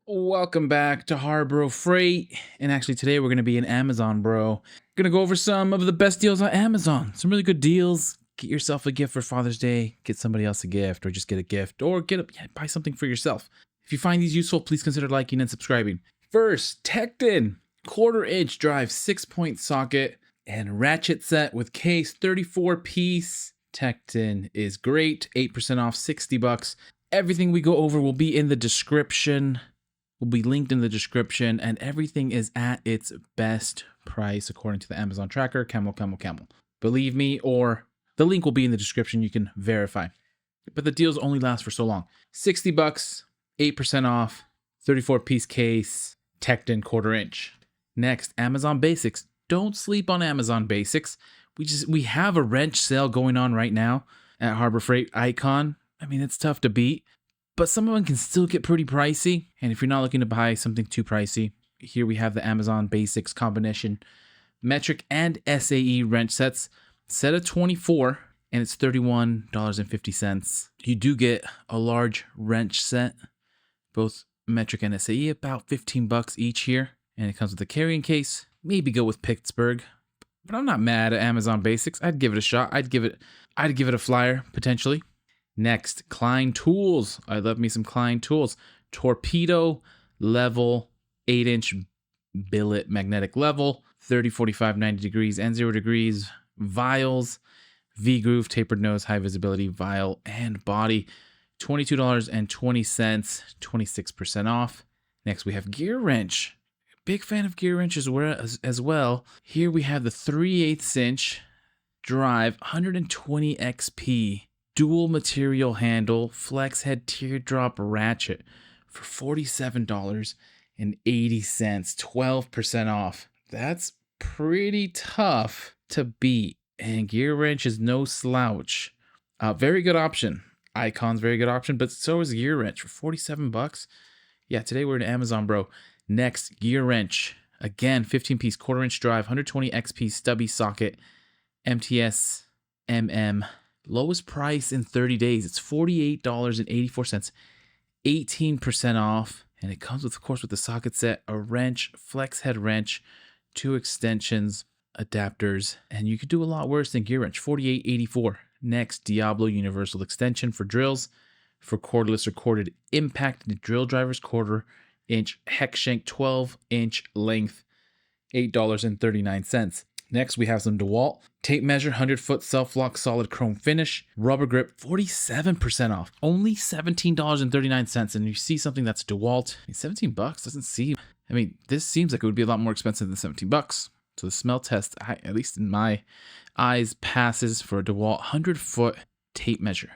Welcome back to HARBRO Freight, and actually today we're going to be in Amazon, bro. Going to go over some of the best deals on Amazon. Some really good deals. Get yourself a gift for Father's Day, get somebody else a gift, or just get a gift, or buy something for yourself. If you find these useful, please consider liking and subscribing. First, Tekton 1/4-inch drive 6-point socket and ratchet set with case, 34 piece. Tekton is great, 8% off, $60. Everything we go over will be in the description. Will be linked in the description, and everything is at its best price according to the Amazon tracker. Camel. Believe me, or the link will be in the description. You can verify. But the deals only last for so long. $60, 8% off, 34-piece case, Tekton 1/4-inch. Next, Amazon Basics. Don't sleep on Amazon Basics. We have a wrench sale going on right now at Harbor Freight Icon. I mean, it's tough to beat, but some of them can still get pretty pricey. And if you're not looking to buy something too pricey, here we have the Amazon Basics combination metric and SAE wrench sets. Set of 24, and it's $31.50. You do get a large wrench set, both metric and SAE, about $15 each here. And it comes with a carrying case. Maybe go with Pittsburgh, but I'm not mad at Amazon Basics. I'd give it a shot. I'd give it a flyer, potentially. Next, Klein tools. I love me some Klein tools. Torpedo level 8-inch billet magnetic level, 30, 45, 90 degrees and 0 degrees. Vials, V-groove, tapered nose, high visibility, vial and body. $22.20, 26% off. Next, we have GearWrench. Big fan of GearWrench as well. Here we have the 3/8-inch drive, 120 XP. Dual material handle, flex head teardrop ratchet for $47.80, 12% off. That's pretty tough to beat, and GearWrench is no slouch. Very good option. Icon's very good option, but so is GearWrench for $47. Yeah, today we're in Amazon, bro. Next, GearWrench. Again, 15-piece 1/4-inch drive, 120 XP stubby socket, MTS MM. Lowest price in 30 days. It's $48.84, 18% off. And it comes with, of course, with the socket set, a wrench, flex head wrench, 2 extensions, adapters, and you could do a lot worse than GearWrench. $48.84. Next, Diablo universal extension for drills, for cordless or corded impact drill drivers, 1/4-inch hex shank, 12-inch length, $8.39. Next, we have some DeWalt tape measure, 100-foot self-lock solid chrome finish, rubber grip, 47% off, only $17.39. And you see something that's DeWalt, $17 doesn't seem. I mean, this seems like it would be a lot more expensive than $17. So the smell test, at least in my eyes, passes for a DeWalt 100-foot tape measure,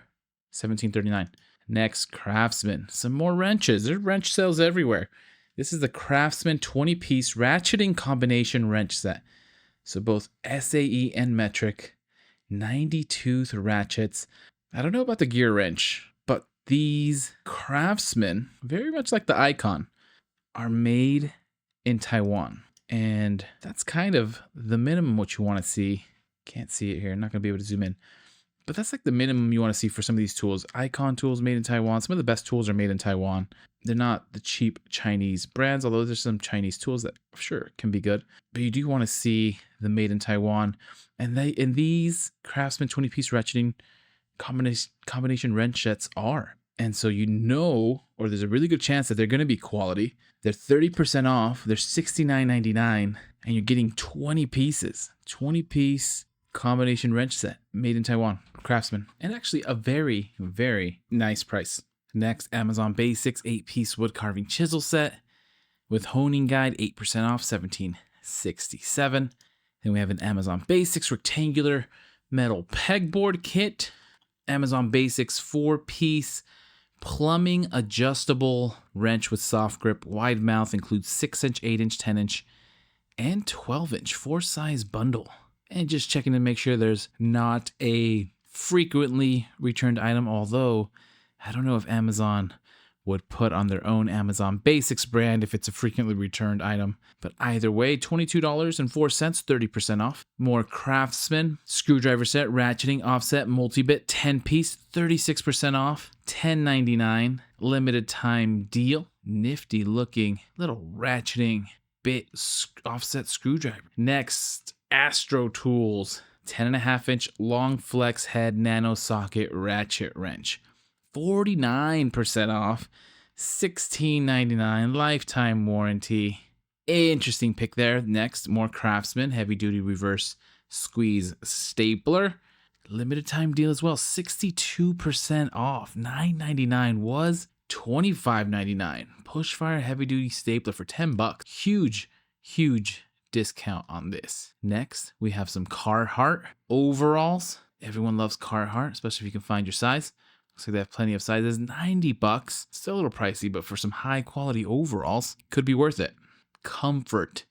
$17.39. Next, Craftsman. Some more wrenches. There are wrench sales everywhere. This is the Craftsman 20-piece ratcheting combination wrench set. So both SAE and metric, 90-tooth ratchets. I don't know about the GearWrench, but these Craftsman, very much like the Icon, are made in Taiwan. And that's kind of the minimum what you want to see. Can't see it here. I'm not going to be able to zoom in. But that's like the minimum you want to see for some of these tools. Icon tools made in Taiwan. Some of the best tools are made in Taiwan. They're not the cheap Chinese brands, although there's some Chinese tools that sure can be good. But you do want to see the made in Taiwan. And these Craftsman 20-piece ratcheting combination wrench sets are. And so you know, or there's a really good chance that they're going to be quality. They're 30% off. They're $69.99. And you're getting 20 pieces. 20-piece combination wrench set made in Taiwan, Craftsman, and actually a very, very nice price. Next, Amazon Basics 8-piece wood carving chisel set with honing guide, 8% off, $17.67. Then we have an Amazon Basics rectangular metal pegboard kit, Amazon Basics 4-piece plumbing adjustable wrench with soft grip, wide mouth, includes 6-inch, 8-inch, 10-inch, and 12-inch 4-size bundle. And just checking to make sure there's not a frequently returned item, although I don't know if Amazon would put on their own Amazon Basics brand if it's a frequently returned item. But either way, $22.04, 30% off. More Craftsman screwdriver set, ratcheting, offset, multi-bit, 10-piece, 36% off, $10.99. Limited time deal. nifty looking little ratcheting bit offset screwdriver. Next, Astro Tools 10.5-inch long flex head nano socket ratchet wrench. 49% off, $16.99, lifetime warranty. Interesting pick there. Next, more Craftsman heavy duty reverse squeeze stapler. Limited time deal as well, 62% off. $9.99 was $25.99. Pushfire heavy duty stapler for $10. Huge discount on this. Next, we have some Carhartt overalls. Everyone loves Carhartt, especially if you can find your size. Looks like they have plenty of sizes. $90. Still a little pricey, but for some high quality overalls, could be worth it. Comfort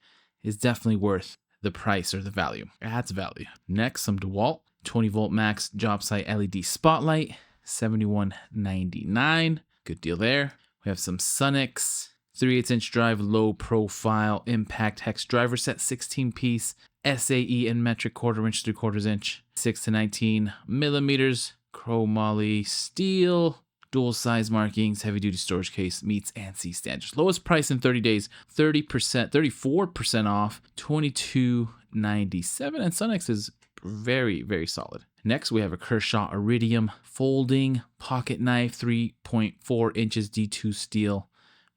is definitely worth the price or the value. Adds value. Next, some DeWalt 20-volt max JOBSITE LED spotlight, $71.99. Good deal there. We have some Sunex 3/8-inch drive low profile impact hex driver set, 16-piece SAE and metric 1/4 inch 3/4 inch, 6 to 19 millimeters, chromoly steel, dual size markings, heavy duty storage case, meets ANSI standards. Lowest price in 30 days, 34% off, $22.97. And Sunex is very solid. Next, we have a Kershaw Iridium folding pocket knife, 3.4 inches D2 steel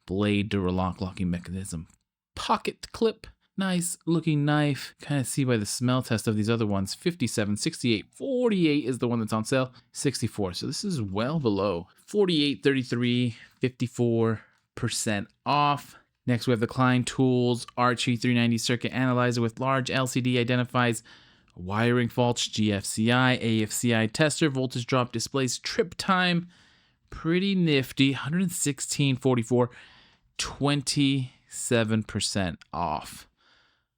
blade Duralock locking mechanism. Pocket clip, nice looking knife. Kind of see by the smell test of these other ones. 57, 68, 48 is the one that's on sale. 64, so this is well below. 48, 33, 54% off. Next, we have the Klein Tools RG390 circuit analyzer with large LCD, identifies wiring faults, GFCI, AFCI tester, voltage drop displays, trip time. Pretty nifty. 116.44, 27% off.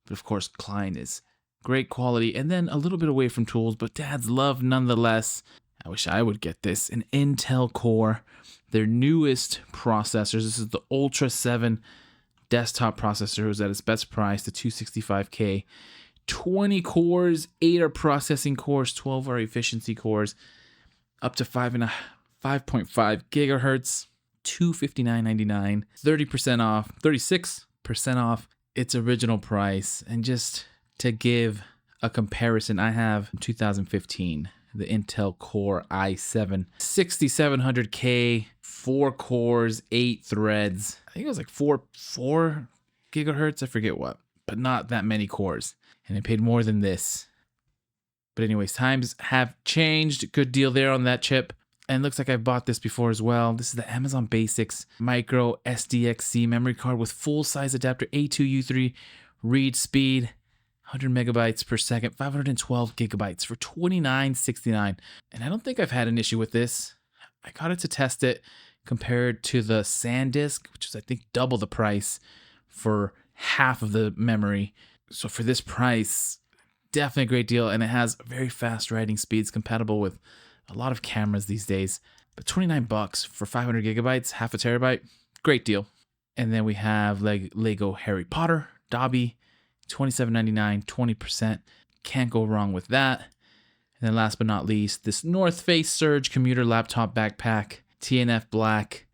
But of course, Klein is great quality, and then a little bit away from tools, but dads love nonetheless. I wish I would get this. An Intel Core, their newest processors. This is the Ultra 7 desktop processor. It was at its best price, the 265K. 20 cores, 8 are processing cores, 12 are efficiency cores, up to 5.5 gigahertz, $259.99, 30% off, 36% off its original price. And just to give a comparison, I have 2015, the Intel Core i7, 6700K, 4 cores, 8 threads. I think it was like 4 gigahertz, I forget what, but not that many cores. And I paid more than this. But anyways, times have changed. Good deal there on that chip. And looks like I've bought this before as well. This is the Amazon Basics micro SDXC memory card with full size adapter, A2U3 read speed, 100 megabytes per second, 512 gigabytes for $29.69. And I don't think I've had an issue with this. I got it to test it compared to the SanDisk, which is I think double the price for half of the memory. So for this price, definitely a great deal. And it has very fast writing speeds compatible with a lot of cameras these days. But $29 for 500 gigabytes, half a terabyte, great deal. And then we have Lego Harry Potter, Dobby, $27.99, 20%. Can't go wrong with that. And then last but not least, this North Face Surge commuter laptop backpack, TNF black,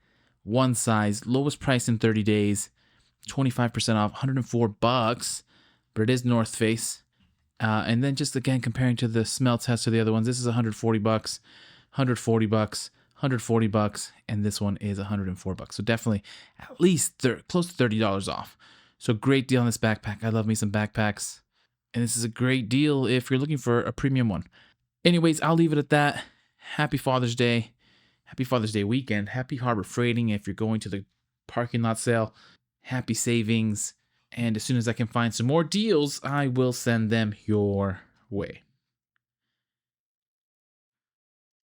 one size, lowest price in 30 days, 25% off, $104. But it is North Face. And then just again, comparing to the smell test of the other ones, this is $140, $140, $140, and this one is $104. So definitely at least close to $30 off. So great deal on this backpack. I love me some backpacks. And this is a great deal if you're looking for a premium one. Anyways, I'll leave it at that. Happy Father's Day. Happy Father's Day weekend. Happy Harbor Freighting if you're going to the parking lot sale. Happy savings. And as soon as I can find some more deals, I will send them your way.